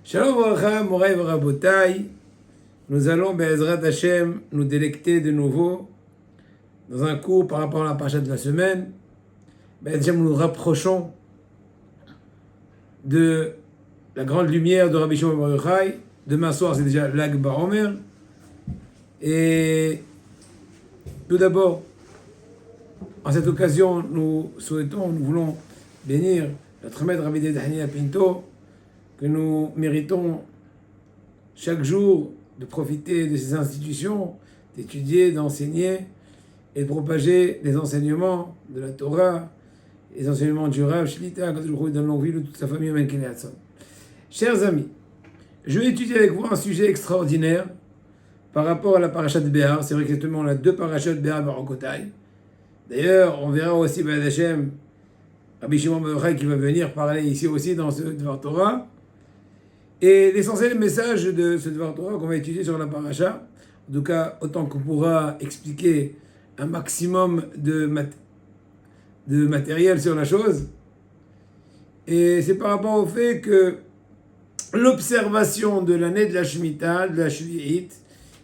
Shalom Varacha, Moray Varabotai. Nous allons, Be'ezrat Hashem, nous délecter de nouveau dans un cours par rapport à la paracha de la semaine. Be'ezrat Hashem, nous nous rapprochons de la grande lumière de Rabbi Shimon bar Yochai. Demain soir, c'est déjà l'Ag Baomer. Et tout d'abord, en cette occasion, nous voulons bénir notre maître Rabbi Daniel Pinto, que nous méritons chaque jour de profiter de ces institutions, d'étudier, d'enseigner et de propager les enseignements de la Torah, les enseignements du Rav Shlita, que je dans longue vie de toute sa famille. Chers amis, je vais étudier avec vous un sujet extraordinaire par rapport à la paracha de Béar. C'est vrai qu'actuellement on a deux parachas de Béar Barokotai. D'ailleurs, on verra aussi B'ez Hashem, Rabbi Shimon bar Yochai qui va venir parler ici aussi dans ce Dvar Torah. Et l'essentiel message de ce Dvar Torah qu'on va étudier sur la paracha, en tout cas autant qu'on pourra expliquer un maximum de matériel sur la chose, et c'est par rapport au fait que l'observation de l'année de la Shemitah, de la Shvi'it,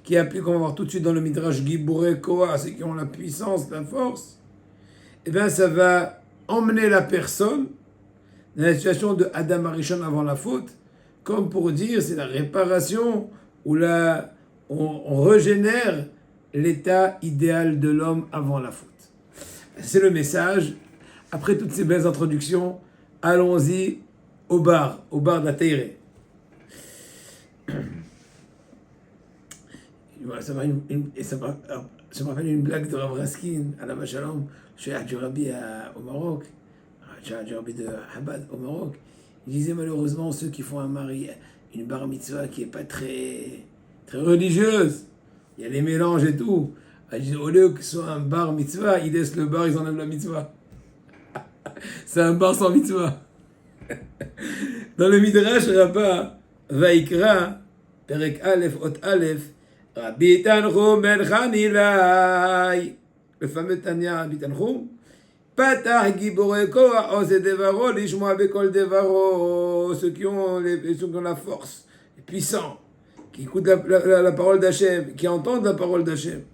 qui applique, on va voir tout de suite dans le Midrash Giborei Koah, ceux qui ont la puissance, la force, et bien ça va emmener la personne dans la situation de Adam Arishon avant la faute, comme pour dire c'est la réparation où on régénère l'état idéal de l'homme avant la faute. C'est le message. Après toutes ces belles introductions, allons-y au bar de la Teiré. Voilà, ça me rappelle une blague de Rav Raskin à la Shalom, chez du Rabbi au Maroc, du Rabbi de Chabad au Maroc. Il disait malheureusement ceux qui font une bar mitzvah qui n'est pas très, très religieuse, il y a les mélanges et tout. Il disait au lieu que ce soit un bar mitzvah, ils laissent le bar, ils enlèvent la mitzvah. C'est un bar sans mitzvah. Dans le Midrash Rabbah, Vaikra, Perek Aleph, Ot Aleph, Rabbi Tanchum ben Chanilai, le fameux Tanya Rabbi Tanchum, Patach Giborei Koach Ose Devaro, Lishmoa Bekol Devaro, ceux qui ont la force, les puissants, qui écoutent la parole d'Hachem, qui entendent la parole d'Hachem.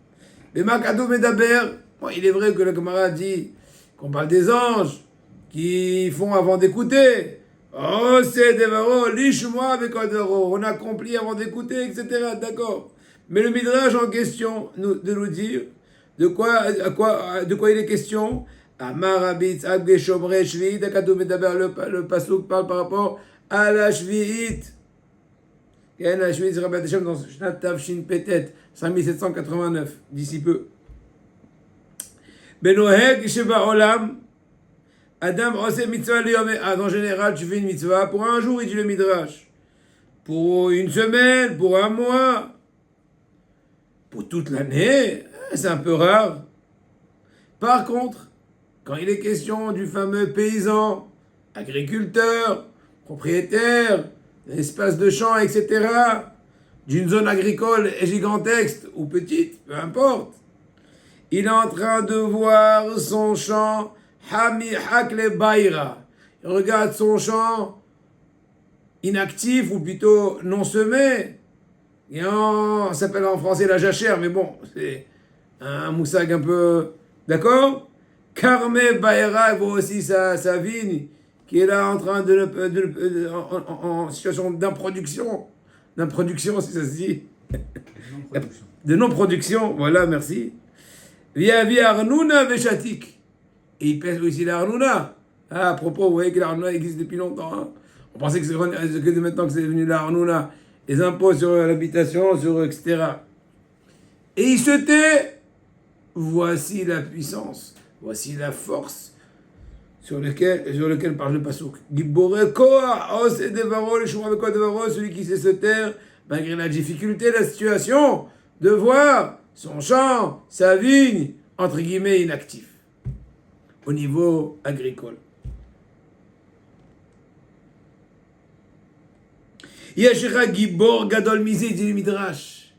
Mais Makadou Medaber, bon, il est vrai que le Gemara dit qu'on parle des anges, qui font avant d'écouter. Oh, c'est Devaro, Lishmoa Bekol Devaro, on accomplit avant d'écouter, etc. D'accord. Mais le Midrash en question de nous dire de quoi il est question. Amarabitz Abge Shomre Shvi'it, le pasuk parle par rapport à la Shvi'it. La Shvi'it sera B'ez Hashem dans Shnat Tavshin Petet, 5789, d'ici peu. Benoheg Sheba Olam, Adam Ose Mitzvah Liyom Echad. En général, tu fais une mitzvah pour un jour, il dit le Midrash. Pour une semaine, pour un mois. Pour toute l'année, c'est un peu rare. Par contre, quand il est question du fameux paysan, agriculteur, propriétaire, d'un espace de champ, etc., d'une zone agricole gigantesque ou petite, peu importe, il est en train de voir son champ Hami Hakle Baira. Il regarde son champ inactif ou plutôt non semé. Et ça s'appelle en français la jachère, mais bon, c'est un moussag un peu... D'accord? Karme Baera voit aussi sa vigne, qui est là en train en situation d'improduction. D'improduction, si ça se dit. De non-production, voilà, merci. Via Arnouna Veshatik. Et il pèse aussi l'Arnouna. Ah, à propos, vous voyez que l'Arnouna existe depuis longtemps. Hein? On pensait que c'est maintenant que c'est devenu l'Arnouna. Les impôts sur l'habitation, etc. Et il se tait. Voici la puissance, voici la force sur lequel parle le pasuk. Giborei Koach Ose Devaro, Lishmoa Bekol Devaro, celui qui sait se taire malgré la difficulté, la situation, de voir son champ, sa vigne, entre guillemets, inactif, au niveau agricole. Yashira Gibor Gadol Mizé, dit le Midrash.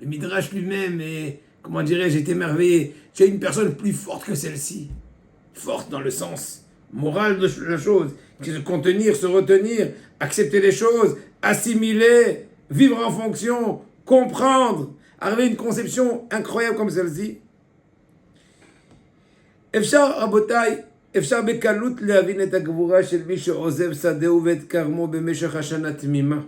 Le Midrash lui-même est, comment dirais-je, est émerveillé. Tu as une personne plus forte que celle-ci. Forte dans le sens moral de la chose. Qui se contenir, se retenir accepter les choses, assimiler, vivre en fonction, comprendre, arriver à une conception incroyable comme celle-ci. אפשר, רבותיי, אפשר בקלות להבין את הגבורה של מי שעוזב שדהו ואת כרמו במשך השנה תמימה.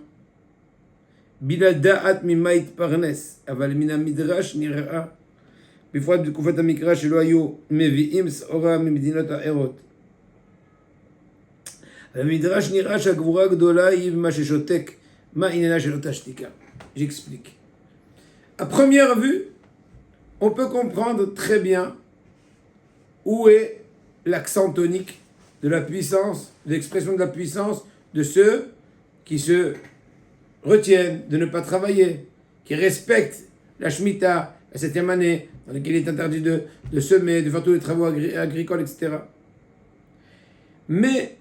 בלי לדעת ממה יתפרנס, אבל מן המדרש נראה, בפרט בתקופת המקרא שלא היו מביאים שעורה ממדינות אחרות. במדרש נראה שהגבורה הגדולה היא במה ששותק, מה עניינה של אותה שתיקה. J'explique. À première vue, on peut comprendre très bien où est l'accent tonique de la puissance, de l'expression de la puissance de ceux qui se retiennent de ne pas travailler, qui respectent la Shemitah, la 7e année, dans laquelle il est interdit de semer, de faire tous les travaux agricoles, etc. Mais,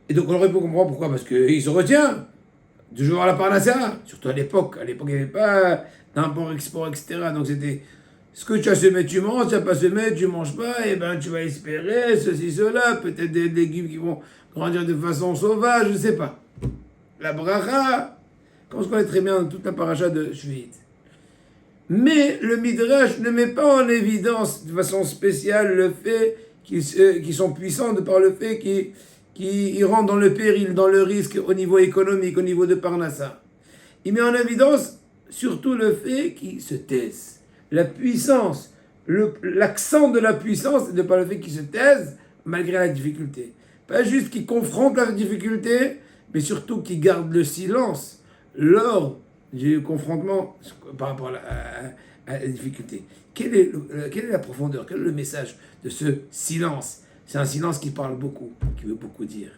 et donc on aurait pu comprendre pourquoi, parce qu'il se retient de jouer à la parnassa, surtout à l'époque. À l'époque, il n'y avait pas d'import-export, etc. Donc c'était ce que tu as semé, tu manges, tu n'as pas semé, tu ne manges pas, et ben tu vas espérer ceci, cela, peut-être des légumes qui vont grandir de façon sauvage, je ne sais pas. La bracha, comme on se connaît très bien dans toute la paracha de Shvit. Mais le Midrash ne met pas en évidence de façon spéciale le fait qu'ils sont puissants de par le fait qu'ils rentrent dans le péril, dans le risque au niveau économique, au niveau de Parnassa. Il met en évidence surtout le fait qu'ils se taisent. La puissance, l'accent de la puissance, de par le fait qu'ils se taisent malgré la difficulté. Pas juste qu'ils confrontent la difficulté, mais surtout qu'ils gardent le silence lors du confrontement par rapport à la difficulté. Quelle est la profondeur, quel est le message de ce silence? C'est un silence qui parle beaucoup, qui veut beaucoup dire.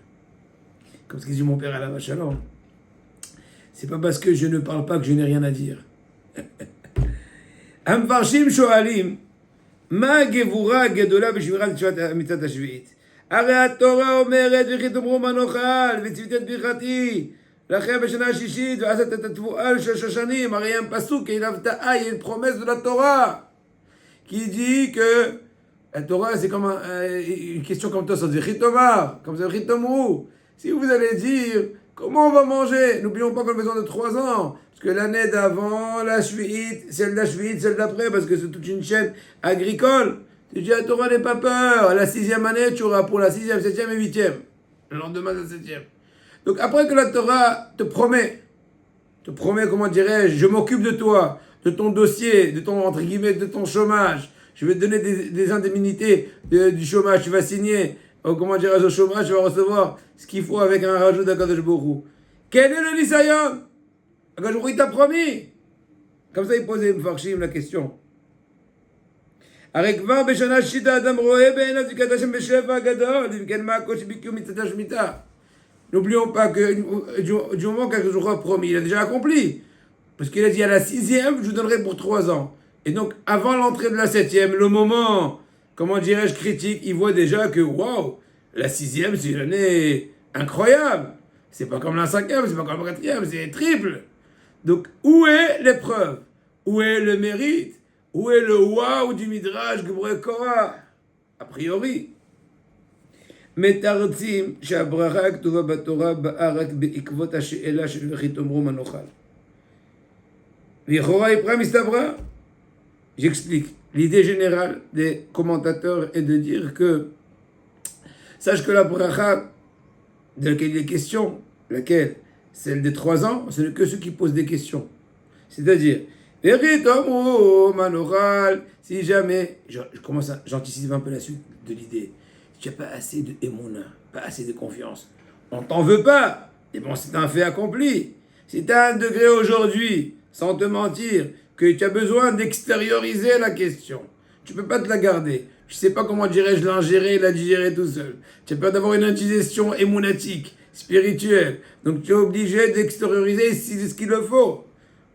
Comme ce que dit mon père à la Shalom. C'est pas parce que je ne parle pas que je n'ai rien à dire. המפרשים שואלים, מה הגבורה הגדולה בשמירת מצוות השביעית? הרי התורה אומרת, וכי תאמרו מה נאכל, וציוויתי את ברכתי לכם בשנה השישית, ועשת את התבואה לשש השנים. הרי un pasuk, il y a une promesse de la Torah, qui dit que la Torah, c'est comme une question comme toi, ça dit Chitomar, comme ça, Chitomrou. Si vous allez dire, comment on va manger? N'oublions pas qu'on a besoin de 3 ans. Parce que l'année d'avant, la Shvi'it, celle d'après, parce que c'est toute une chaîne agricole. Tu dis, la Torah n'est pas peur. À la 6e année, tu auras pour la 6e, 7e et 8e. Le lendemain de la 7e. Donc après que la Torah te promet, comment dirais-je, je m'occupe de toi, de ton dossier, de ton, entre guillemets, de ton chômage. Je vais te donner des indemnités du chômage. Tu vas signer, comment dirais-je, au chômage, tu vas recevoir ce qu'il faut avec un rajout d'Akadosh Baruch Hu. Quel est le Nisayon? Akadosh Baruch Hu t'a promis. Comme ça, il posait Mfarshim la question. הרי כבר בשנה השישית האדם רואה בעיניו זיקת השם בשפע הגדול, אם כן מה הקושי בקיום מצוות השמיטה? N'oublions pas que du moment qu'Akadosh Baruch Hu a promis, il a déjà accompli. Parce qu'il a dit à la 6e, je vous donnerai pour 3 ans. Et donc, avant l'entrée de la 7e, le moment, comment dirais-je, critique, il voit déjà que, waouh, la 6e, c'est une année incroyable. C'est pas comme la 5e, c'est pas comme la 4e, c'est triple. Donc, où est l'épreuve? Où est le mérite? Où est le waouh du Midrash Geburei Korah? A priori. מתרצים שהברכה הכתובה בתורה באה רק בעקבות השאלה של וכי תאמרו מה נאכל. לכאורה היא פרה מסתברה. J'explique. L'idée générale des commentateurs est de dire que sache que la bracha de laquelle il est question, laquelle? Celle des 3 ans, ce n'est que ceux qui posent des questions. C'est-à-dire, si jamais, j'anticipe un peu la suite de l'idée, si tu n'as pas assez de émouna, pas assez de confiance, on t'en veut pas, et bon, c'est un fait accompli. Si tu as un degré aujourd'hui, sans te mentir, que tu as besoin d'extérioriser la question, tu ne peux pas te la garder. Je ne sais pas comment dirais-je l'ingérer, la digérer tout seul. Tu as peur d'avoir une indigestion émounatique, spirituelle. Donc tu es obligé d'extérioriser si c'est ce qu'il le faut.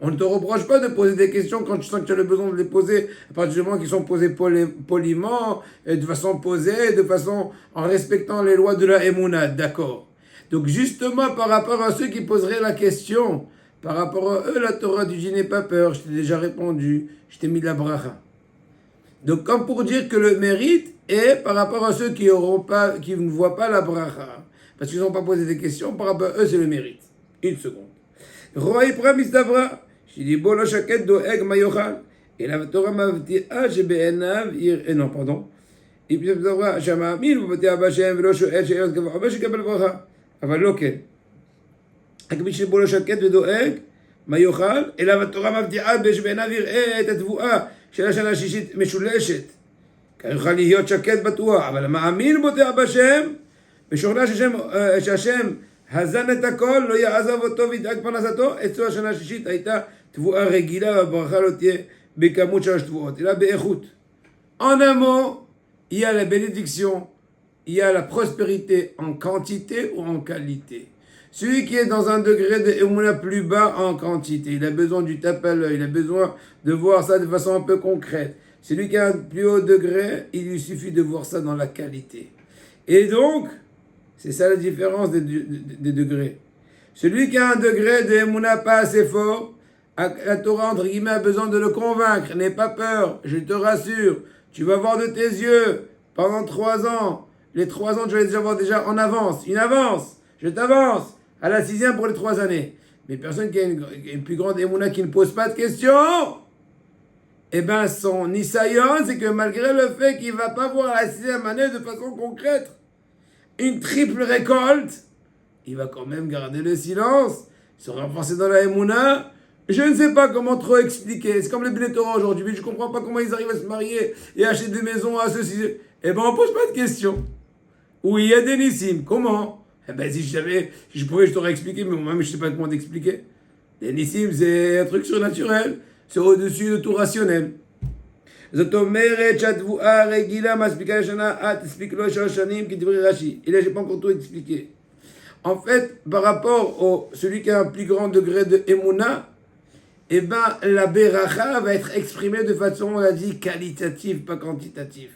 On ne te reproche pas de poser des questions quand tu sens que tu as le besoin de les poser, à partir du moment qu'ils sont posés poliment, de façon posée, de façon en respectant les lois de la émouna, d'accord. Donc justement par rapport à ceux qui poseraient la question, par rapport à eux, la Torah du dit n'aie pas peur, je t'ai déjà répondu, je t'ai mis de la bracha. Donc comme pour dire que le mérite est par rapport à ceux qui ne voient pas la bracha, parce qu'ils n'ont pas posé des questions, par rapport à eux c'est le mérite. Une seconde. Roi Ibrahim Istabra. Je dis, bon, la chaquette doeg mayochal. Et la Torah m'a dit, ah, j'ai be'enav, non, pardon. Et puis, Istabra, Shama, mil, vous mettez à Bachem, velo, shoel, sheyot, gavah, bah, shekabel bracha. Aval loken. Akbi, je dis, bon, la chaquette doeg mayochal. Et la Torah m'a dit, ah, j'ai be'enav, et tatvoua, של השנה השישית משולשת. כי יוכל להיות שקט בטוח, אבל המאמין בוטח בשם, משוכנע שהשם הזן את הכל, לא יעזוב אותו וידאג פרנסתו, אצלו השנה השישית הייתה תבואה רגילה, והברכה לא תהיה בכמות 3 תבואות, אלא באיכות. En un mot, il y a la bénédiction, il y a la prospérité en quantité ou en qualité. Celui qui est dans un degré de Emouna plus bas en quantité, il a besoin du tape à l'œil, il a besoin de voir ça de façon un peu concrète. Celui qui a un plus haut degré, il lui suffit de voir ça dans la qualité. Et donc, c'est ça la différence des degrés. Celui qui a un degré de Emouna pas assez fort, la Torah, entre guillemets, a besoin de le convaincre. N'aie pas peur, je te rassure, tu vas voir de tes yeux pendant 3 ans. Les 3 ans, tu vas déjà voir déjà en avance, une avance, je t'avance. À la 6e pour les 3 années. Mais personne qui a une plus grande émouna qui ne pose pas de questions, eh bien son nisayon, c'est que malgré le fait qu'il ne va pas voir la 6e année de façon concrète une triple récolte, il va quand même garder le silence, se renforcer dans la émouna. Je ne sais pas comment trop expliquer. C'est comme les Bnei Torah aujourd'hui. Je ne comprends pas comment ils arrivent à se marier et acheter des maisons à ceci. Eh bien on ne pose pas de questions. Oui, il y a des nissim. Comment? Eh ben, si je pouvais, je t'aurais expliqué, mais moi-même, je ne sais pas comment t'expliquer. Les nissim, c'est un truc surnaturel. C'est au-dessus de tout rationnel. זאת אומרת שהתבואה הרגילה מספיקה לשנה, תספיק לו 3 שנים כדברי רש"י. Et là, j'ai pas encore tout expliqué. En fait, par rapport au celui qui a un plus grand degré de émouna, eh ben, la beracha va être exprimée de façon, on l'a dit, qualitative, pas quantitative.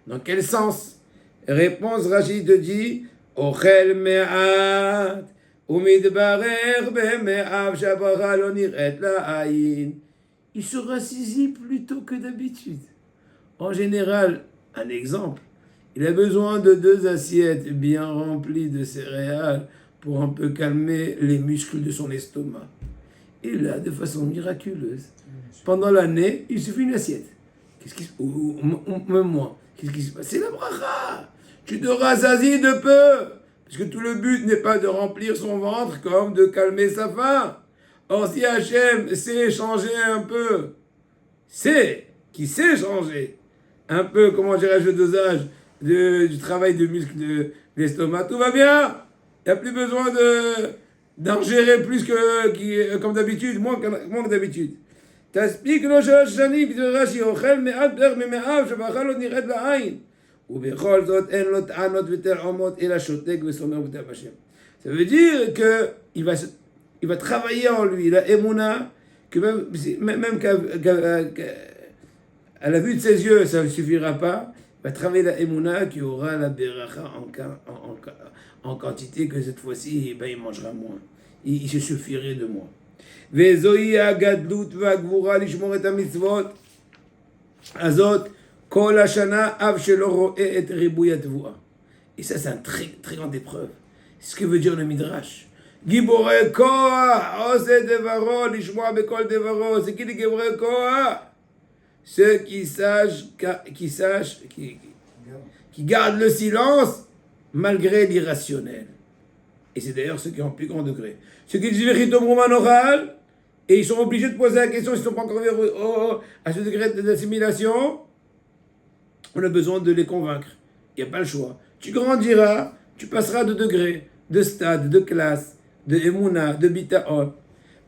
Dans quel sens? Réponse, Rachid te dit, אוכל מעט ומתברר במעט שהברכה לא נראית לעין. Il se rassasie plus tôt que d'habitude. En général, un exemple, il a besoin de 2 assiettes bien remplies de céréales pour un peu calmer les muscles de son estomac. Et là, de façon miraculeuse, pendant l'année, il suffit une assiette. Qu'est-ce qui se passe? Même moi, qu'est-ce qui se passe? C'est la bracha. Tu te rassasies de peu. Parce que tout le but n'est pas de remplir son ventre comme de calmer sa faim. Or, si Hachem sait changer un peu, qui sait changer un peu, comment dirais-je, le dosage du travail de muscle de l'estomac, tout va bien. Il n'y a plus besoin d'en gérer plus que comme d'habitude, moins que d'habitude. תספיק לו 3 שנים, כתוב רש"י, אוכל מעט בערך ממאיו, שהברכה לא נראית לעין. ובכל זאת אין לו טענות ותרעומות, אלא שותק וסומך ובוטח בהשם. Ça veut dire que il va travailler en lui la émouna, que même à la vue de ses yeux, ça ne suffira pas. Il va travailler la émouna qui aura la beracha en quantité, que cette fois-ci, ben, il mangera moins. Il se suffirait de moins. וזוהי הגדלות והגבורה לשמור את המצוות הזאת כל השנה אף שלא רואה את ריבוי התבואה. Et ça, c'est une très, très grande épreuve. C'est ce que veut dire le Midrash. גיבורי כוח, עושה דברו, לשמוע בכל דברו. C'est qui les גיבורי כוח? Ceux qui gardent le silence malgré l'irrationnel. Et c'est d'ailleurs ceux qui ont un plus grand degré. Ceux qui disent Véritom Roman oral, et ils sont obligés de poser la question, s'ils ne sont pas encore à ce degré d'assimilation, on a besoin de les convaincre. Il n'y a pas le choix. Tu grandiras, tu passeras de degrés, de stades, de classes, de Emouna, de Bita'on.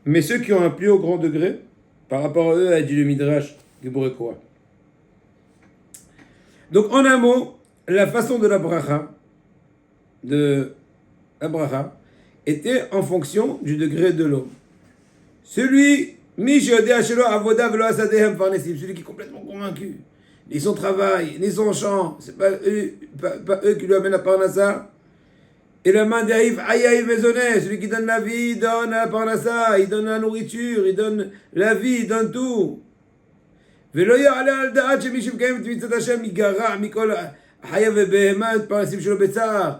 Mais ceux qui ont un plus haut grand degré, par rapport à eux, a dit le Midrash, Geburekoa. Donc en un mot, la façon de la bracha, était en fonction du degré de l'homme. Celui qui est complètement convaincu, ni son travail, ni son chant, c'est pas eux qui lui amènent la parnassa. Et le mandaïf ayaïf maisonné, celui qui donne la vie, donne la parnassa, il donne la nourriture, il donne la vie, il donne tout. ולא יעלה על דעת שמי שמקיים את מצוות השם ייגרע מכל החיה ובהמה את פרנסים שלו בצער.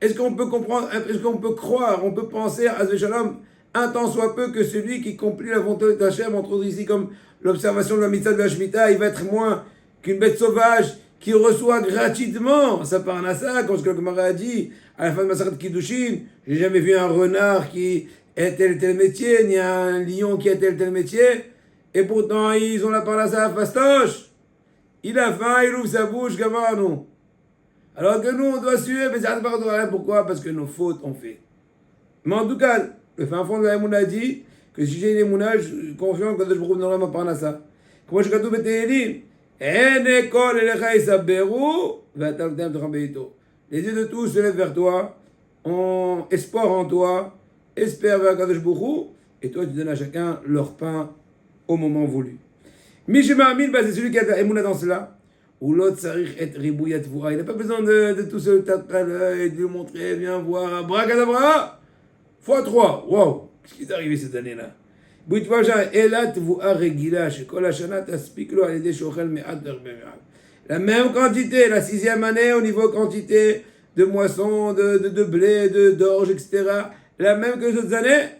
Est-ce qu'on peut comprendre, est-ce qu'on peut croire, on peut penser à Shalom, un tant soit peu que celui qui accomplit la volonté d'Hachem, entre autres ici comme l'observation de la mitzvah de la Shemitah, il va être moins qu'une bête sauvage qui reçoit gratuitement sa parnassa, comme ce que le Gemara a dit à la fin de Maseret Kiddushin. J'ai jamais vu un renard qui ait tel métier, ni un lion qui ait tel métier, et pourtant ils ont la parnassa à fastoche. Il a faim, il ouvre sa bouche, gamarnou. Alors que nous, on doit suer, mais ça ne pas rien. Pourquoi? Parce que nos fautes ont fait. Mais en tout cas, le fin fond de la Emouna dit que si j'ai une Emouna, je suis confiant que je vous donnerai ma parnassa. Comment je gagne tout Télim? Les yeux de tous se lèvent vers toi, ont espoir en toi, espèrent vers Kadosh Baruch Hu, et toi tu donnes à chacun leur pain au moment voulu. Mishima Amin, c'est celui qui a Emouna dans cela. Ou l'autre sarich et ribouyat voura. Il n'a pas besoin de tout se taper à l'œil, de lui montrer, viens voir, abracadabra, x3. Waouh, qu'est-ce qui est arrivé cette année-là? La même quantité, la 6e année au niveau quantité de moissons, de blé, d'orge, etc. La même que les autres années,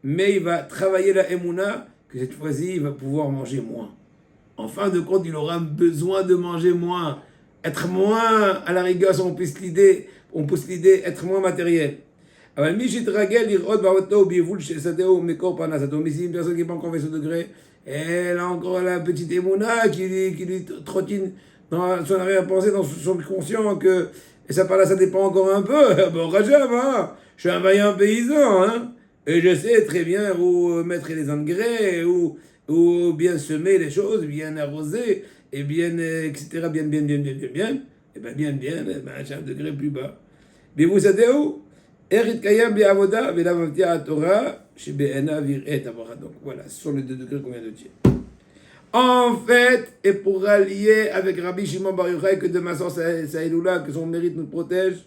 mais il va travailler la Emouna, que cette fois-ci, il va pouvoir manger moins. En fin de compte, il aura besoin de manger moins, être moins, à la rigueur, on pousse l'idée, être moins matériel. Mais si une personne qui n'est pas encore fait ce degré, elle a encore la petite émouna qui lui trottine dans son arrière-pensée, dans son subconscient, que et ça dépend encore un peu. Bon, Rajab, hein, je suis un vaillant paysan, hein, et je sais très bien où mettre les engrais, où bien semer les choses, bien arroser, et bien, etc., bien, et bien, j'ai un degré plus bas. Mais vous savez où? Donc voilà, ce sont les 2 degrés qu'on vient de dire. En fait, et pour rallier avec Rabbi Shimon Bar Yochai, que de ma sens Saïloula, que son mérite nous protège,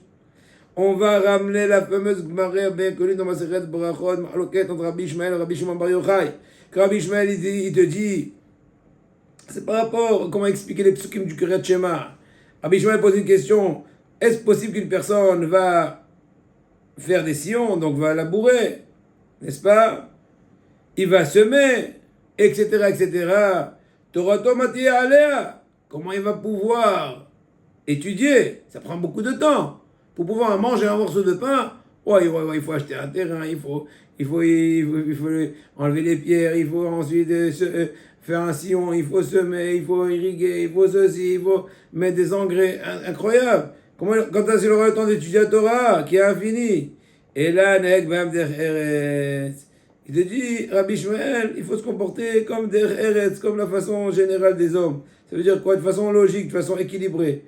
on va ramener la fameuse Gemara bien connue dans Maseret Brachot, Mahloket entre Rabbi Ishmael et Rabbi Shimon Bar Yochai. Rabbi Ishmael, il te dit, c'est par rapport à comment expliquer les psukim du Kiryat Shema. Rabbi Ishmael pose une question, est-ce possible qu'une personne va faire des sillons, donc va labourer, n'est-ce pas? Il va semer, etc., etc. Torato Matia Alea, comment il va pouvoir étudier? Ça prend beaucoup de temps. Pour pouvoir manger un morceau de pain, il faut acheter un terrain, il faut enlever les pierres, il faut ensuite faire un sillon, il faut semer, il faut irriguer, il faut ceci, il faut mettre des engrais. Incroyable! Quand est-ce qu'il aura le temps d'étudier la Torah, qui est infini? Et là, il te dit, Rabbi Shmuel, il faut se comporter comme der Eretz, comme la façon générale des hommes. Ça veut dire quoi? De façon logique, de façon équilibrée.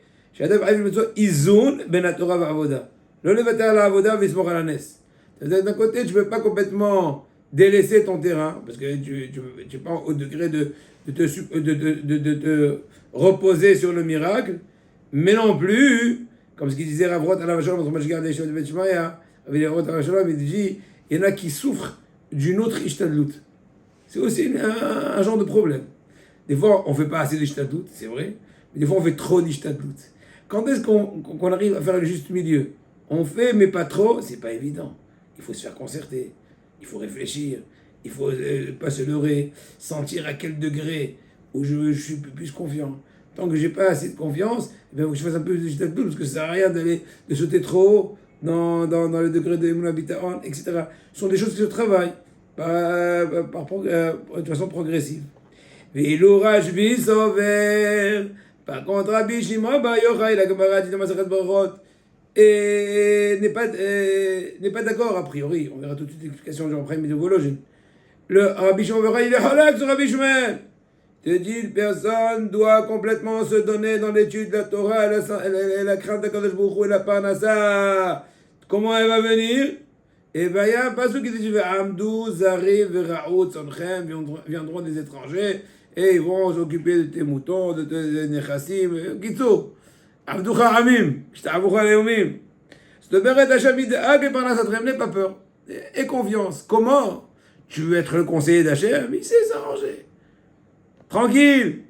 Izun ben la Torah va'avoda. Le levater à la avoda v'ismor à la nes. C'est-à-dire d'un côté, tu ne peux pas complètement délaisser ton terrain, parce que tu n'es pas au degré de te reposer sur le miracle, mais non plus, comme ce qu'il disait Ravrot à la Vachalom, entre Mashgar et Yeshua de Betshmaya, avec les Ravrot à la Vachalom, il dit, il y en a qui souffrent d'une autre ishtadlut. C'est aussi un genre de problème. Des fois, on ne fait pas assez d'ishtadlut, c'est vrai, mais des fois, on fait trop d'ishtadlut. Quand est-ce qu'on arrive à faire le juste milieu? On fait, mais pas trop, c'est pas évident. Il faut se faire concerter, il faut réfléchir, il faut pas se leurrer, sentir à quel degré où je suis plus confiant. Tant que j'ai pas assez de confiance, il faut que je fasse un peu de jita parce que ça sert à rien de sauter trop haut dans le degré de mon habitat, etc. Ce sont des choses qui se travaillent de façon progressive. Et l'orage sauver. Par contre, Rabbi Shimon Bar Yochai, la Gemara dit dans Masechet Brachot, n'est pas d'accord a priori. On verra toute l'explication genre après méthodologie. Le Rabbi Shimon Bar Yochai, il est halak sur Rabbi Shmuel. Te dit, une personne doit complètement se donner dans l'étude de la Torah, la crainte de Kadosh Baruch Hu et la parnassa. Comment elle va venir? Et bien, il y a un passage qui dit, Amdou, Zari, Veraout, Sonchem, viendront des étrangers, et ils vont s'occuper de tes moutons, de tes nechassim, Kitso. Amdou Charamim, Shtavoucha Leumim. C'est le Beret Hachem, il dit, que parnassa, n'aie pas peur. Et confiance. Comment? Tu veux être le conseiller d'Hachem? Il sait s'arranger. Tranquille.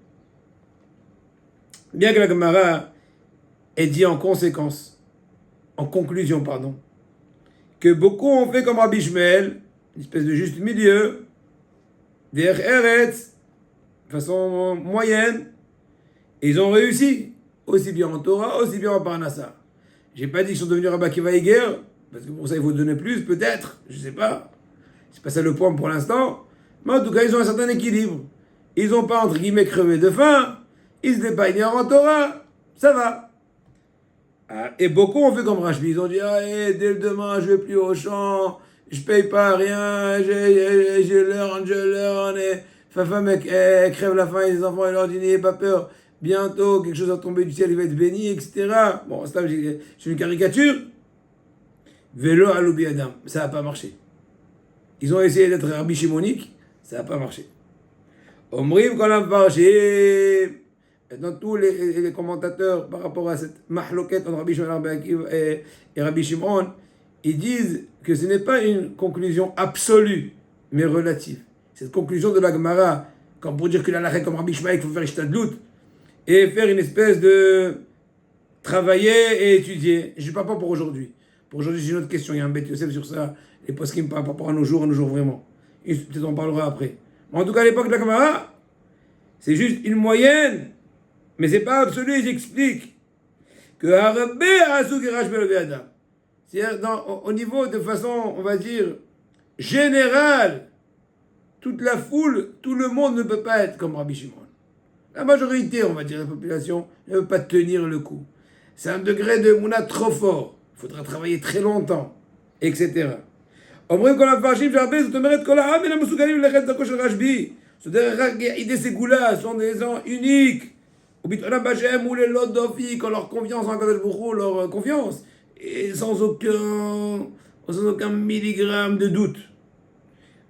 Bien que la Gemara ait dit en conséquence en conclusion, pardon, que beaucoup ont fait comme Rabbi Shmuel, une espèce de juste milieu, derrière Eretz, de façon moyenne, et ils ont réussi, aussi bien en Torah, aussi bien en Parnassa. J'ai pas dit qu'ils sont devenus Rabbi Akiva Eiger, parce que pour ça il faut donner plus, peut-être, je sais pas. C'est pas ça le point pour l'instant. Mais en tout cas, ils ont un certain équilibre. Ils n'ont pas, entre guillemets, crevé de faim. Ils se dépagnent en Torah. Ça va. Ah, et beaucoup ont fait comme Rashbi. Ils ont dit, ah, dès le demain, je vais plus au champ. Je paye pas rien. Je learn. Et Fafa, mec, crève la faim. Et les enfants, ils leur disent, n'ayez pas peur. Bientôt, quelque chose va tomber du ciel, il va être béni, etc. Bon, c'est une caricature. Vélo à l'oubi Adam. Ça n'a pas marché. Ils ont essayé d'être Rabbi Shimonique, ça n'a pas marché. Omrim Kolam Parshim. Dans tous les commentateurs par rapport à cette mahloket entre Rabbi Shimon et Rabbi Shimon, ils disent que ce n'est pas une conclusion absolue, mais relative. Cette conclusion de la Gemara, comme pour dire que la comme Rabbi Shimon, il faut faire ishtadlut et faire une espèce de travailler et étudier. Je ne parle pas pour aujourd'hui. Pour aujourd'hui, j'ai une autre question. Il y a un Beth Yosef sur ça. Les poskim par rapport à nos jours vraiment. Et peut-être on parlera après. Mais en tout cas, à l'époque de la Gemara, c'est juste une moyenne, mais c'est pas absolu. J'explique que Harbe Asuk Rashbel Adam. C'est-à-dire, au niveau de façon, on va dire, générale, toute la foule, tout le monde ne peut pas être comme Rabbi Shimon. La majorité, on va dire, de la population ne peut pas tenir le coup. C'est un degré de mouna trop fort. Il faudra travailler très longtemps, etc. אומרים כל המפרשים שהרבה, זאת אומרת כל העם אינם מסוגלים ללכת דרכו של רשב"י. זאת אומרת רק אידי סגולה, sont des gens uniques. וביטחונם בהשם הוא ללא דופי, כל leur confiance en הקדוש ברוך הוא, leur confiance, et sans aucun milligramme de doute.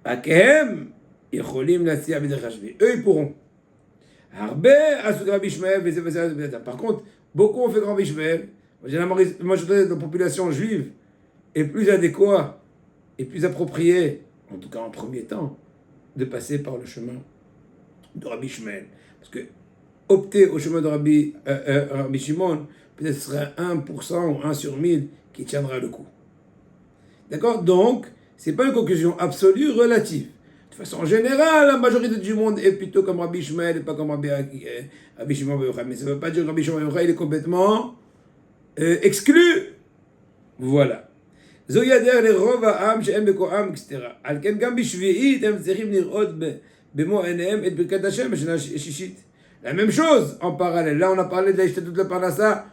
רק הם יכולים להציע בדרך רשב"י. eux ils pourront. הרבה עשו רבי ישמעאל וזה וזה וזה. Par contre, beaucoup ont fait Rabbi Shmuel. La majorité de la population juive est plus adéquat et plus approprié, en tout cas en premier temps, de passer par le chemin de Rabbi Shmuel. Parce que opter au chemin de Rabbi Shimon, peut-être ce sera 1% ou 1 sur 1000 qui tiendra le coup. D'accord? Donc, ce n'est pas une conclusion absolue, relative. De façon générale, la majorité du monde est plutôt comme Rabbi Shmuel et pas comme Rabbi Shimon Bar Yochai. Mais ça ne veut pas dire que Rabbi Shimon Bar Yochai il est complètement exclu. Voilà. זוהי הדרך לרוב העם שהם בכוחם כסתרה. על כן גם בשביעית הם צריכים לראות במו עיניהם את ברכת השם בשנה השישית. La même chose en parallèle. Là on a parlé de l'Ishtadlut de la Parnassa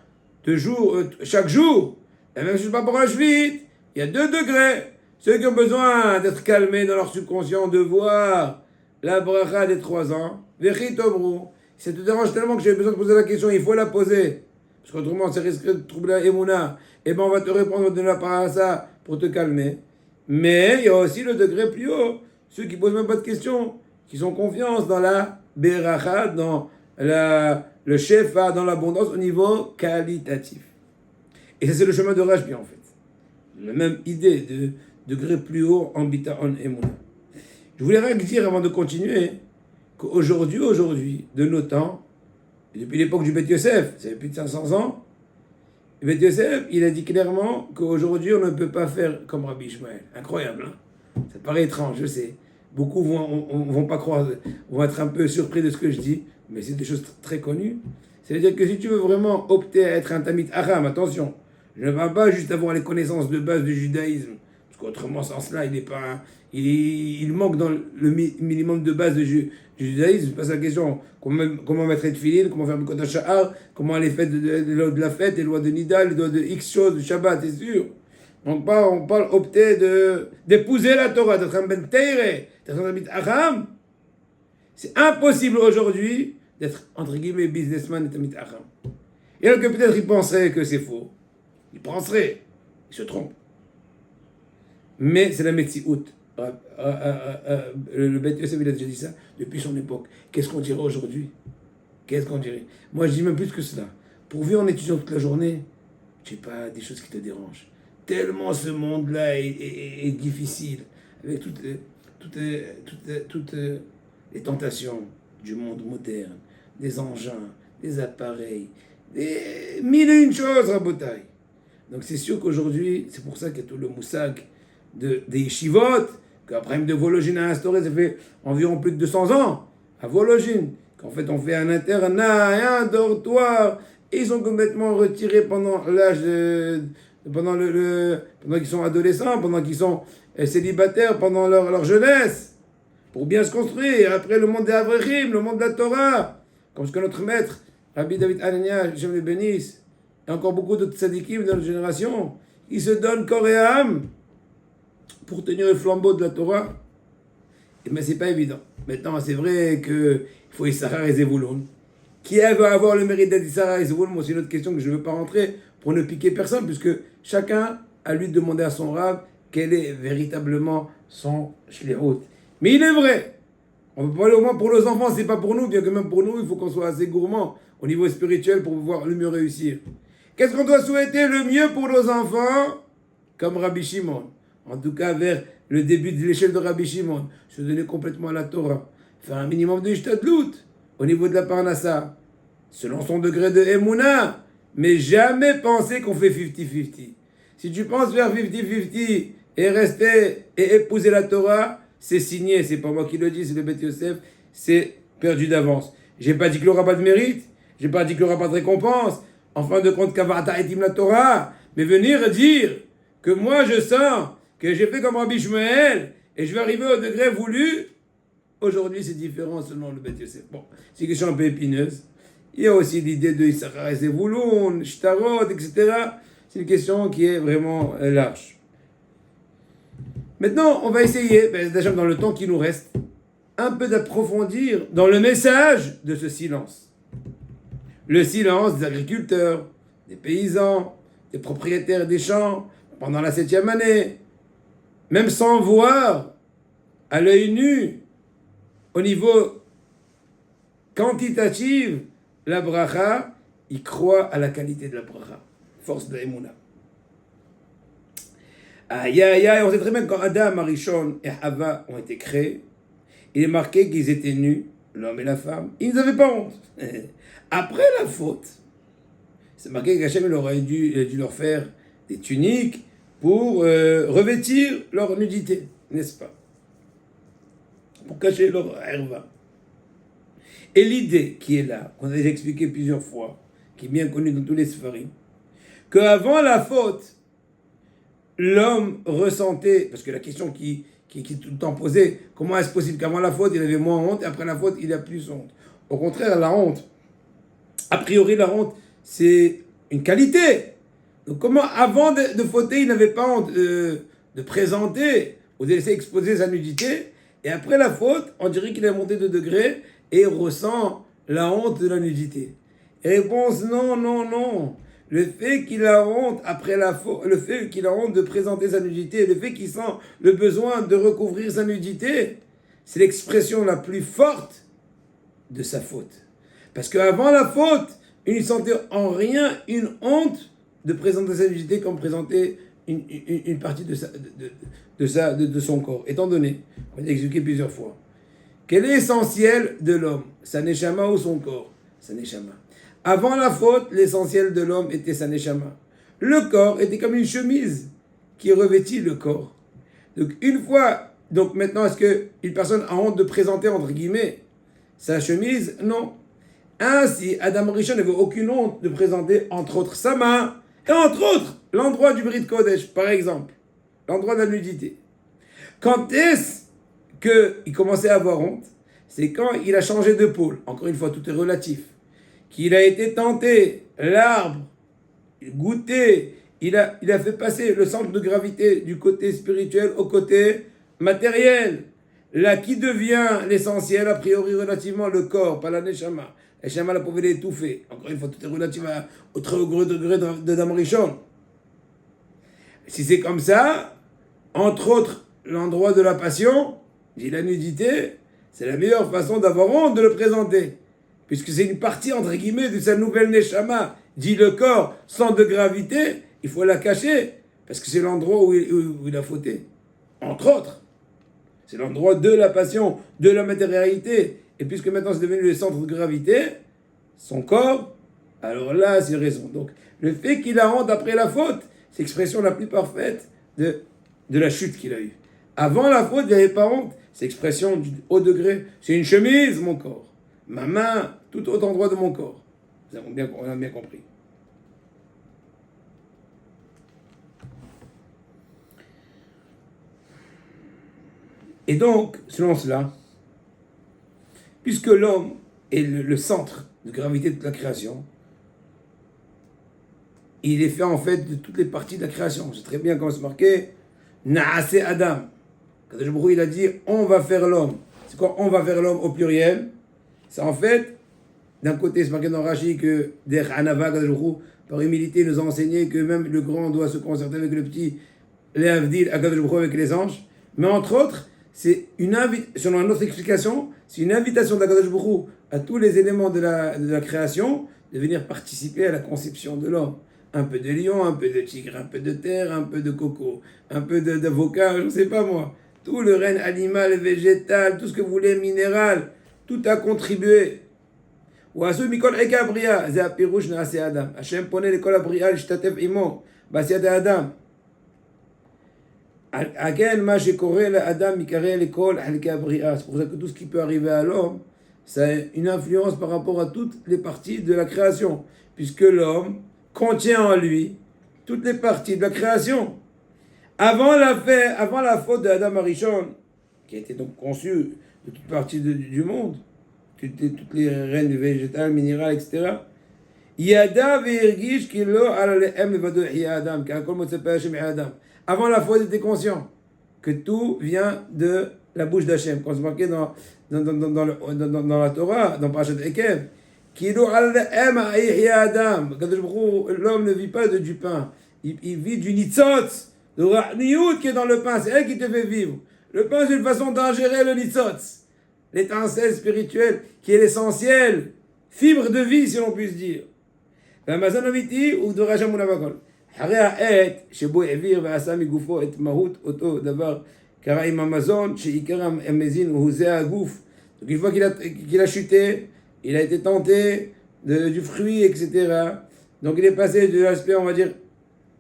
chaque jour. La même chose par rapport à la Shvit. Il y a 2 degrés. Ceux qui ont besoin d'être calmés dans leur subconscient, de voir la bracha des 3 ans. Vechit omru. Si ça te dérange tellement que j'ai besoin de poser la question, il faut la poser. Parce qu'autrement, ça risque de troubler la émouna. Eh bien, on va te répondre, on va te donner la parassa pour te calmer. Mais il y a aussi le degré plus haut. Ceux qui ne posent même pas de questions, qui ont confiance dans la beracha, dans le shefa, dans l'abondance au niveau qualitatif. Et ça, c'est le chemin de Rashbi, en fait. La même idée de degré plus haut en bita'on émouna. Je voulais rien dire avant de continuer qu'aujourd'hui, de nos temps, et depuis l'époque du Beth Yosef, ça fait plus de 500 ans, le Beth Yosef, il a dit clairement qu'aujourd'hui, on ne peut pas faire comme Rabbi Shmuel. Incroyable, hein? Ça paraît étrange, je sais. Beaucoup vont pas croire, vont être un peu surpris de ce que je dis, mais c'est des choses très connues. C'est-à-dire que si tu veux vraiment opter à être un Tamid Aram, attention, je ne parle pas juste avoir les connaissances de base du judaïsme, parce qu'autrement, sans cela, il manque dans le minimum de base du judaïsme. C'est pas sa question. Comment mettre les tefilines, comment faire le Kodesh Sha'ar, comment les fêtes de la fête, les lois de Nida, les lois de X choses, du Shabbat, c'est sûr. On parle opter d'épouser la Torah, d'être un Ben Teire, d'être un Tamid Aram. C'est impossible aujourd'hui d'être, entre guillemets, businessman et Tamid Aram. Et alors que peut-être il penserait que c'est faux. Il penserait. Il se trompe. Mais c'est la Metsiout. Le Beth Yosef, il a déjà dit ça depuis son époque. Qu'est-ce qu'on dirait aujourd'hui? Qu'est-ce qu'on dirait? Moi, je dis même plus que cela. Pourvu en étudiant toute la journée, je n'ai pas des choses qui te dérangent. Tellement ce monde-là est difficile, avec toutes les tentations du monde moderne, des engins, des appareils, des mille et une choses, Rabotai. Donc c'est sûr qu'aujourd'hui, c'est pour ça qu'il y a tout le moussag des yeshivot, qu'après de Vologine a instauré, ça fait environ plus de 200 ans, à Vologine, qu'en fait on fait un internat et un dortoir, et ils sont complètement retirés pendant l'âge pendant pendant qu'ils sont adolescents, pendant qu'ils sont célibataires, pendant leur jeunesse, pour bien se construire. Après le monde des Avrechim, le monde de la Torah, comme ce que notre maître, Rabbi David Anania, Hashem le bénisse, et encore beaucoup d'autres tzadikim de notre génération, ils se donnent corps et âme pour tenir le flambeau de la Torah. Mais c'est pas évident. Maintenant, c'est vrai qu'il faut Issachar et Zevulun. Qui va avoir le mérite d'être Issachar et Zevulun? Moi, c'est une autre question que je ne veux pas rentrer pour ne piquer personne, puisque chacun a lui de demander à son Rav quel est véritablement son shlichut. Mais il est vrai, on peut parler au moins pour nos enfants, c'est pas pour nous, bien que même pour nous, il faut qu'on soit assez gourmand au niveau spirituel pour pouvoir le mieux réussir. Qu'est-ce qu'on doit souhaiter le mieux pour nos enfants? Comme Rabbi Shimon. En tout cas, vers le début de l'échelle de Rabbi Shimon. Se donner complètement à la Torah. Faire un minimum de Ishtadlut au niveau de la Parnassa. Selon son degré de Emouna. Mais jamais penser qu'on fait 50-50. Si tu penses faire 50-50 et rester et épouser la Torah, c'est signé. C'est pas moi qui le dis, c'est le Beth Yosef. C'est perdu d'avance. J'ai pas dit qu'il n'y aura pas de mérite. J'ai pas dit qu'il n'y aura pas de récompense. En fin de compte, Kavata etim la Torah. Mais venir dire que moi je sens que j'ai fait comme Rabbi Shmuel et je vais arriver au degré voulu, aujourd'hui c'est différent selon le Beth Yosef. Bon, c'est une question un peu épineuse. Il y a aussi l'idée de Issachar et Zevulun, Shtarot, etc. C'est une question qui est vraiment large. Maintenant, on va essayer, déjà dans le temps qui nous reste, un peu d'approfondir dans le message de ce silence. Le silence des agriculteurs, des paysans, des propriétaires des champs pendant la 7e année, même sans voir à l'œil nu, au niveau quantitatif, la bracha, ils croient à la qualité de la bracha, force de l'Emouna. Aïe, aïe, aïe, on sait très bien que quand Adam, Arishon et Hava ont été créés, il est marqué qu'ils étaient nus, l'homme et la femme, ils n'avaient pas honte. Après la faute, c'est marqué qu'Hachem aurait dû leur faire des tuniques pour revêtir leur nudité, n'est-ce pas? Pour cacher leur herva. Et l'idée qui est là, qu'on a déjà expliqué plusieurs fois, qui est bien connue dans tous les Sfarim, qu'avant la faute, l'homme ressentait, parce que la question qui est tout le temps posée, comment est-ce possible qu'avant la faute, il avait moins honte, et après la faute, il a plus honte? Au contraire, la honte, a priori, la honte, c'est une qualité. Donc comment, avant de fauter, il n'avait pas honte de présenter ou de laisser exposer sa nudité, et après la faute, on dirait qu'il est monté de degré et ressent la honte de la nudité. Et réponse, non, non, non. Le fait qu'il a honte après la faute, le fait qu'il a honte de présenter sa nudité, le fait qu'il sent le besoin de recouvrir sa nudité, c'est l'expression la plus forte de sa faute. Parce qu'avant la faute, il ne sentait en rien une honte de présenter sa nudité comme présenter une partie de son corps. Étant donné, on a expliqué plusieurs fois, quel est l'essentiel de l'homme? Sa neshama ou son corps? Sa neshama. Avant la faute, l'essentiel de l'homme était sa neshama. Le corps était comme une chemise qui revêtit le corps. Donc maintenant, est-ce qu'une personne a honte de présenter, entre guillemets, sa chemise? Non. Ainsi, Adam Rishon n'avait aucune honte de présenter, entre autres, sa main, et entre autres, l'endroit du Brit Kodesh, par exemple, l'endroit de la nudité. Quand est-ce qu'il commençait à avoir honte? C'est quand il a changé de pôle. Encore une fois, tout est relatif. Qu'il a été tenté, l'arbre, goûté, il a fait passer le centre de gravité du côté spirituel au côté matériel. Là, qui devient l'essentiel, a priori relativement le corps, pas la neshama. La neshama, la pouvait l'étouffer. Encore une fois, tout est relatif au très haut degré de Adam Rishon. Si c'est comme ça, entre autres, l'endroit de la passion, dit la nudité, c'est la meilleure façon d'avoir honte de le présenter. Puisque c'est une partie, entre guillemets, de sa nouvelle neshama, dit le corps, centre de gravité, il faut la cacher, parce que c'est l'endroit où il a fauté. Entre autres. C'est l'endroit de la passion, de la matérialité. Et puisque maintenant c'est devenu le centre de gravité, son corps, alors là, c'est raison. Donc, le fait qu'il a honte après la faute, c'est l'expression la plus parfaite de la chute qu'il a eue. Avant la faute, il n'y avait pas honte. C'est l'expression du haut degré. C'est une chemise, mon corps. Ma main, tout autre endroit de mon corps. On a bien compris. Et donc, selon cela, puisque l'homme est le centre de gravité de la création, il est fait en fait de toutes les parties de la création. C'est très bien comment c'est marqué. Naase Adam. Quand il a dit on va faire l'homme. C'est quoi on va faire l'homme au pluriel? C'est en fait, d'un côté, c'est marqué dans Rashi que Der Hanava, par humilité, il nous a enseigné que même le grand doit se concerter avec le petit, les Avdil, avec les anges. Mais entre autres, c'est une selon une autre explication, c'est une invitation d'Akadosh Baruch Hu à tous les éléments de la création de venir participer à la conception de l'homme. Un peu de lion, un peu de tigre, un peu de terre, un peu de coco, un peu d'avocat, je ne sais pas moi. Tout le règne animal, végétal, tout ce que vous voulez, minéral, tout a contribué. Ouasu mikol eka bria, ze apirush naase Adam. Hashem pone l'école abria, l'ishtatef imo, basiat Adam. Again, ma shekore Adam mikare l'école halka bria. C'est pour ça que tout ce qui peut arriver à l'homme, ça a une influence par rapport à toutes les parties de la création, puisque l'homme contient en lui toutes les parties de la création. Avant la faute d'Adam Arishon, qui a été donc conçu de toutes parties du monde, toutes les règnes végétales, minérales, etc. Avant la faute, il était conscient que tout vient de la bouche d'Hachem. Quand c'est marqué dans la Torah, dans Parashat Ekev, l'homme ne vit pas du pain, il vit du nitzotz, de ra'niout qui est dans le pain, c'est elle qui te fait vivre. Le pain, c'est une façon d'ingérer le nitzotz, l'étincelle spirituelle qui est l'essentiel, fibre de vie, si l'on puisse dire. והמזון אמיתי הוא דורש אמונה בכל. אחרי העת שבו העביר ועשה מגופו את מהות אותו דבר קרה עם המזון שעיקר המזין הוא זה הגוף. Donc une fois qu'il a chuté, il a été tenté du fruit, etc. Donc il est passé de l'aspect, on va dire,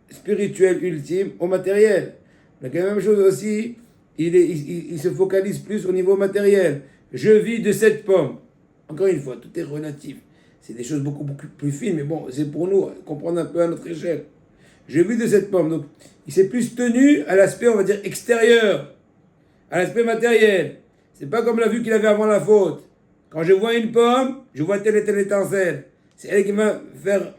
spirituel ultime au matériel. Donc la même chose aussi, il se focalise plus au niveau matériel. Je vis de cette pomme. Encore une fois, tout est relatif. C'est des choses beaucoup plus fines, mais bon, c'est pour nous comprendre un peu à notre échelle. Je vis de cette pomme. Donc il s'est plus tenu à l'aspect, on va dire, extérieur, à l'aspect matériel. C'est pas comme la vue qu'il avait avant la faute. Quand je vois une pomme, je vois telle et telle étincelle. C'est elle qui va faire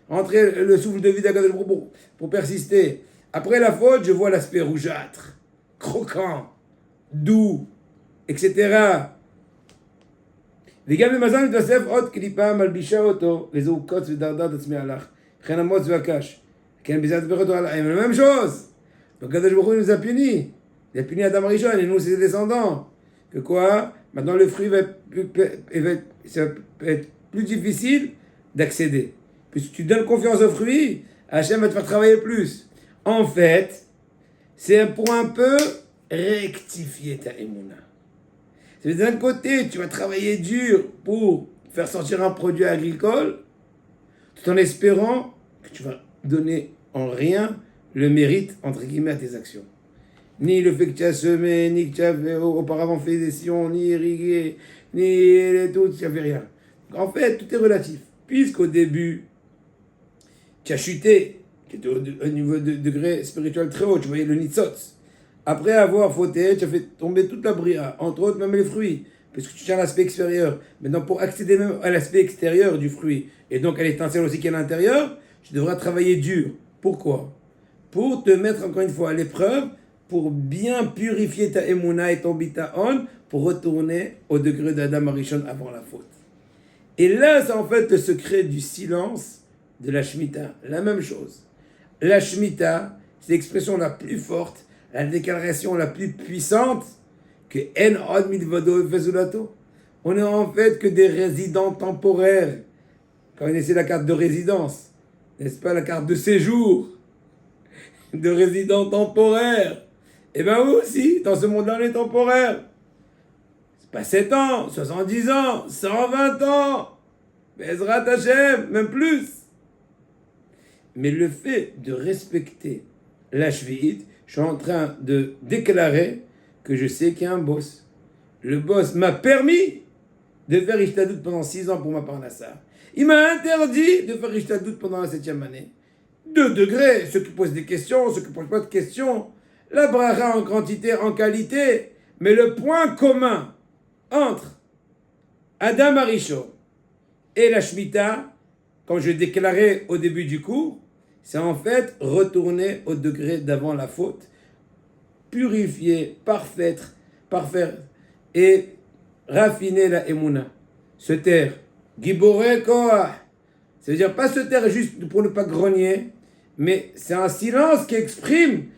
entrer le souffle de vie d'Akadosh Baruch Hu pour persister. Après la faute, je vois l'aspect rougeâtre, croquant, doux, etc. וגם במזון מתווסף עוד קליפה מלבישה אותו, וזהו קוץ ודרדר עצמי הלך. וכן המוץ והקש. כן, בזה תדבר אותו על la même chose. Donc Akadosh Baruch Hu nous a punis. Il a puni Adam Rishon et nous ses descendants. Que quoi? Maintenant le fruit va être plus difficile d'accéder. Puisque tu donnes confiance au fruit, Hachem va te faire travailler plus. En fait, c'est pour un peu rectifier ta émouna. C'est d'un côté, tu vas travailler dur pour faire sortir un produit agricole, tout en espérant que tu vas donner en rien le mérite, entre guillemets, à tes actions. Ni le fait que tu as semé, ni que tu as auparavant fait des sillons, ni irrigué, ni tout, tu n'avais rien. En fait, tout est relatif. Puisqu'au début, tu as chuté, qui était au niveau de degré spirituel très haut, tu voyais le nitzotz. Après avoir fauté, tu as fait tomber toute la bria, entre autres même les fruits, puisque tu tiens l'aspect extérieur. Maintenant, pour accéder même à l'aspect extérieur du fruit, et donc à l'étincelle aussi qui est à l'intérieur, tu devras travailler dur. Pourquoi? Pour te mettre encore une fois à l'épreuve, pour bien purifier ta émouna et ton bitaon, pour retourner au degré d'Adam Arishon avant la faute. Et là, c'est en fait le secret du silence de la Shemitah. La même chose. La Shemitah, c'est l'expression la plus forte, la déclaration la plus puissante que En Od Midvado Fezulato. On est en fait que des résidents temporaires. Quand on essaie la carte de résidence, n'est-ce pas la carte de séjour de résidents temporaires? Eh bien vous aussi, dans ce monde-là, on est temporaire. C'est pas 7 ans, 70 ans, 120 ans. Bezrat Hashem, même plus. Mais le fait de respecter la Shvi'it, je suis en train de déclarer que je sais qu'il y a un boss. Le boss m'a permis de faire Ishtadut pendant 6 ans pour ma parnassa. Il m'a interdit de faire Ishtadut pendant la 7e année. 2 degrés, ceux qui posent des questions, ceux qui ne posent pas de questions. La bracha en quantité, en qualité. Mais le point commun entre Adam Arishon et la Shemitah, comme je déclarais au début du cours, c'est en fait retourner au degré d'avant la faute, purifier, parfaire et raffiner la Emouna. Se taire. Giboré Koah. C'est-à-dire pas se taire juste pour ne pas grogner, mais c'est un silence qui exprime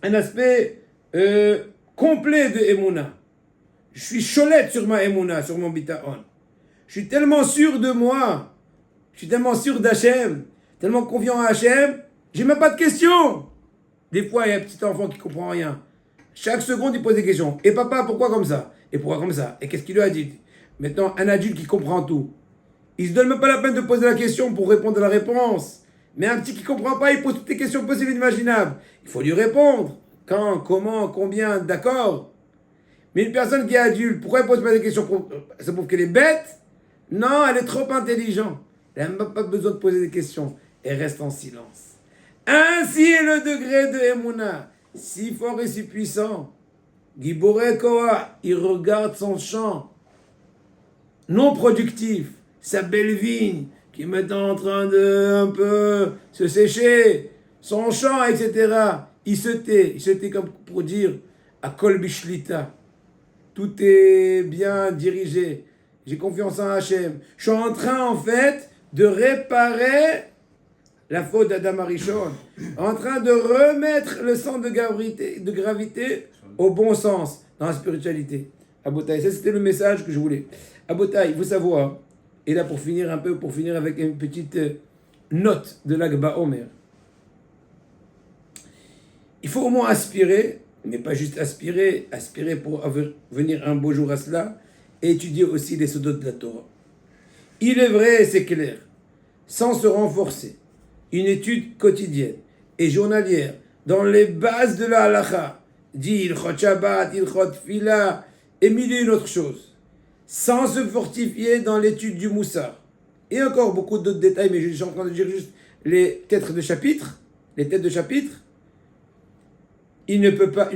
un aspect complet de Emouna. Je suis cholette sur ma Emouna, sur mon Bitaon. Je suis tellement sûr de moi, je suis tellement sûr d'Hachem, tellement confiant en Hachem, j'ai même pas de questions. Des fois, il y a un petit enfant qui comprend rien. Chaque seconde, il pose des questions. Et papa, pourquoi comme ça? Et pourquoi comme ça? Et qu'est-ce qu'il lui a dit? Maintenant, un adulte qui comprend tout, il se donne même pas la peine de poser la question pour répondre à la réponse. Mais un petit qui comprend pas, il pose toutes les questions possibles et imaginables. Il faut lui répondre. Quand, comment, combien, d'accord. Mais une personne qui est adulte, pourquoi elle pose pas des questions? Ça prouve qu'elle est bête? Non, elle est trop intelligente. Elle n'a même pas besoin de poser des questions. Elle reste en silence. Ainsi est le degré de Emouna. Si fort et si puissant. Giboré Koah, il regarde son champ non productif, sa belle vigne, qui est maintenant en train de un peu se sécher, son champ, etc. Il se tait comme pour dire à Kol Bishlita. Tout est bien dirigé. J'ai confiance en Hachem. Je suis en train, en fait, de réparer la faute d'Adam Arishon. En train de remettre le centre de gravité au bon sens, dans la spiritualité. Abotai, ça c'était le message que je voulais. Abotai, il faut savoir, et là pour finir avec une petite note de l'Agba Omer. Il faut au moins aspirer, mais pas juste aspirer pour venir un beau jour à cela, et étudier aussi les sodot de la Torah. Il est vrai, c'est clair, sans se renforcer, une étude quotidienne et journalière dans les bases de la halakha, dit Ilchot Shabbat, Ilchot Fila, et mille et une autres choses, sans se fortifier dans l'étude du Moussar. Et encore beaucoup d'autres détails, mais je suis en train de dire juste les têtes de chapitre, une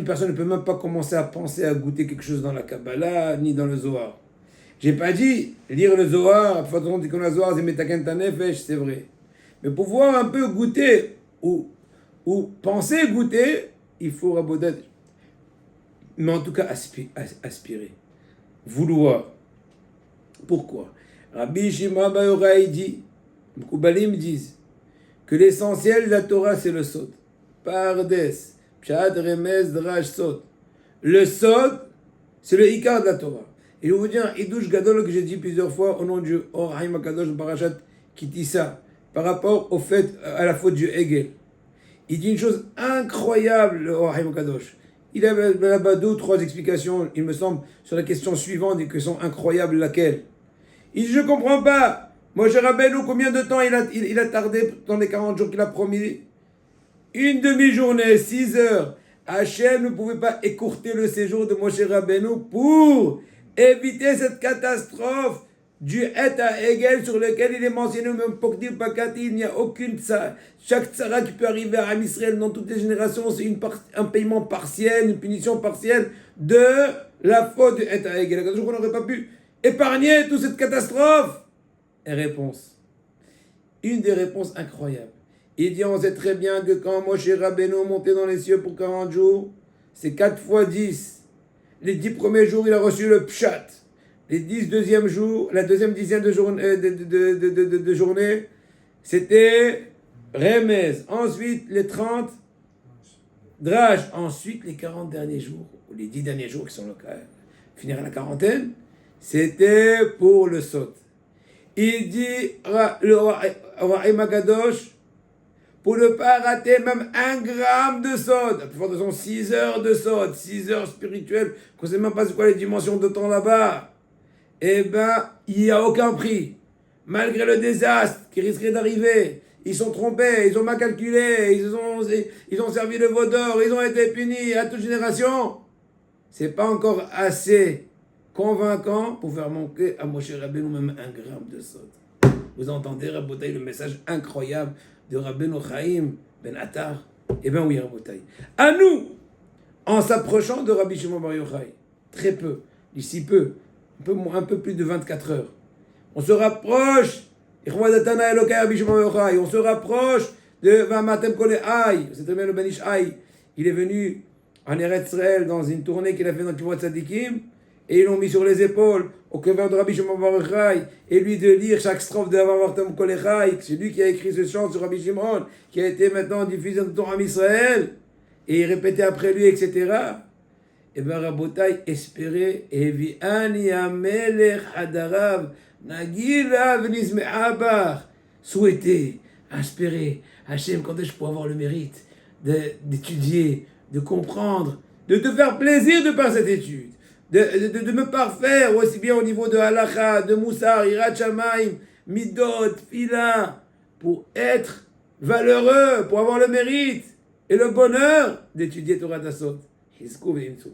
personne ne peut même pas commencer à penser à goûter quelque chose dans la Kabbalah, ni dans le Zohar. J'ai pas dit lire le Zohar, c'est vrai. Mais pour pouvoir un peu goûter, ou penser goûter, il faut raboter. Mais en tout cas, aspirer. Vouloir. Pourquoi? Rabbi Shimon bar Yochai dit, les Koubalim disent, que l'essentiel de la Torah, c'est le Sod. Pardes, Pshat, Remez, Drash, Sod. Le Sod, c'est le Ikar de la Torah. Et je vais vous dire un Hiddush Gadol que j'ai dit plusieurs fois au nom du Or Haïm HaKadosh Parashat Kitissa, par rapport au fait, à la faute du Hegel. Il dit une chose incroyable, le Or Haïm HaKadosh. Il a là-bas 2 ou 3 explications, il me semble, sur la question suivante, et que sont incroyables, laquelle. Il dit, je ne comprends pas. Moshe Rabbeinu, combien de temps il a tardé dans les 40 jours qu'il a promis? Une demi-journée, 6 heures. Hachem ne pouvait pas écourter le séjour de Moshe Rabbeinu pour éviter cette catastrophe du Het à Hegel sur lequel il est mentionné, même Pokdir Pakati, il n'y a aucune tsara. Chaque tsara qui peut arriver à Am Israël dans toutes les générations, c'est un paiement partiel, une punition partielle de la faute du Het à Hegel. On n'aurait pas pu épargner toute cette catastrophe. Et réponse. Une des réponses incroyables. Il dit, on sait très bien que quand Moshe Rabbeinu montait dans les cieux pour 40 jours, c'est 4 fois 10. Les 10 premiers jours, il a reçu le Pshat. Les 10 deuxièmes jours, la deuxième dizaine de journée, c'était Remez. Ensuite, les 30 Drash. Ensuite, les 40 derniers jours, ou les 10 derniers jours qui sont le cas, finir à la quarantaine, c'était pour le Sot. Il dit, le Haïm HaKadosh, pour ne pas rater même 1 gramme de Sod, la plupart de son 6 heures de Sod, 6 heures spirituelles, qu'on ne sait même pas c'est quoi les dimensions de temps là-bas, eh ben, il n'y a aucun prix. malgré le désastre qui risquait d'arriver, ils sont trompés, ils ont mal calculé, ils ont servi le veau d'or, ils ont été punis à toute génération. C'est pas encore assez convaincant pour faire manquer à Moshe Rabbeinu même un gramme de sod. Vous entendez, Rabotai, le message incroyable de Rabbeinu Chaim Ben Attar? Eh bien oui, Rabotai. À nous, en s'approchant de Rabbi Shimon Bar Yochai, très peu, d'ici peu, un peu plus de 24 heures, on se rapproche, on se rapproche de Vamatem Kolehai, c'est très bien le Benish Haï. Il est venu en Eretz Israël dans une tournée qu'il a fait dans Kibbutz Tzadikim, et ils l'ont mis sur les épaules au cœur de Rabbi Shimon Bar Yochai, et lui de lire chaque strophe de Vamatem Kolehai. C'est lui qui a écrit ce chant sur Rabbi Shimon, qui a été maintenant diffusé dans tout Israël, et il répétait après lui, etc. Et bien Rabotai espérait, Evi Ani Amelech Hadarav, Nagila Venizme Abar, souhaiter, espérer, Hachem, quand est-ce que je pourrais avoir le mérite d'étudier, de comprendre, de te faire plaisir de par cette étude, de me parfaire aussi bien au niveau de Halacha, de Moussar, Hirat Shamaim, Midot, Fila, pour être valeureux, pour avoir le mérite et le bonheur d'étudier Torah Tassot. Hizkou ve'imtzou.